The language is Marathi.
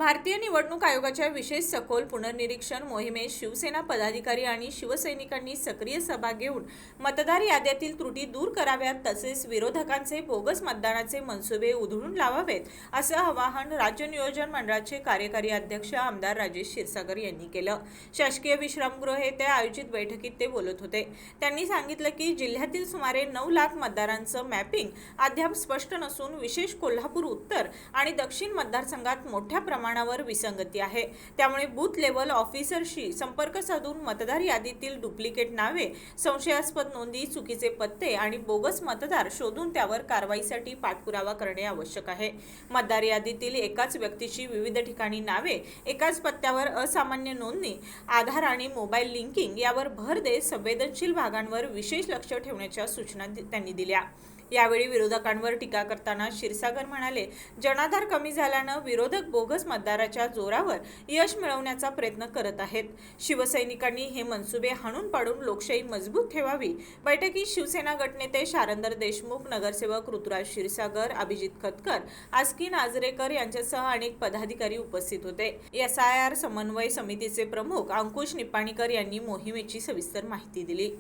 भारतीय निवडणूक आयोगाच्या विशेष सखोल पुनर्निरीक्षण मोहिमेत शिवसेना पदाधिकारी आणि शिवसैनिकांनी सक्रिय सहभाग घेऊन मतदार याद्यातील त्रुटी दूर कराव्यात, तसेच विरोधकांचे बोगस मतदानाचे मनसुबे उधळून लावावेत, असं आवाहन राज्य नियोजन मंडळाचे कार्यकारी अध्यक्ष आमदार राजेश क्षीरसागर यांनी केलं। शासकीय विश्रामगृह येथे आयोजित बैठकीत ते बोलत होते। त्यांनी सांगितलं की जिल्ह्यातील सुमारे 9 लाख मतदारांचं मॅपिंग अद्याप स्पष्ट नसून विशेष कोल्हापूर उत्तर आणि दक्षिण मतदारसंघात मोठ्या प्रमाणावर विसंगती आहे। त्यामुळे बूथ लेवल ऑफिसरशी संपर्क साधून मतदार यादीतील डुप्लिकेट नावे, संशयास्पद नोंदी, चुकीचे पत्ते आणि बोगस मतदार शोधून त्यावर कारवाईसाठी पाठपुरावा करणे आवश्यक आहे। मतदार यादीतील एकाच व्यक्तीची विविध ठिकाणी नावे, एकाच पत्त्यावर असामान्य नोंदणी, आधार आणि मोबाईल लिंकिंग यावर भर देत संवेदनशील भागांवर विशेष लक्ष ठेवण्याच्या सूचना त्यांनी दिल्या। यावेळी विरोधकांवर टीका करताना क्षीरसागर म्हणाले, जनाधार कमी झाल्यानं विरोधक बोगस मतदाराच्या जोरावर यश मिळवण्याचा प्रयत्न करत आहेत। शिवसैनिकांनी हे मनसुबे हाणून पाडून लोकशाही मजबूत ठेवावी। बैठकीत शिवसेना गटनेते शारंदर देशमुख, नगरसेवक ऋतुराज क्षीरसागर, अभिजित खतकर, आस्किन आजरेकर यांच्यासह अनेक पदाधिकारी उपस्थित होते। SIR समन्वय समितीचे प्रमुख अंकुश निपाणीकर यांनी मोहिमेची सविस्तर माहिती दिली।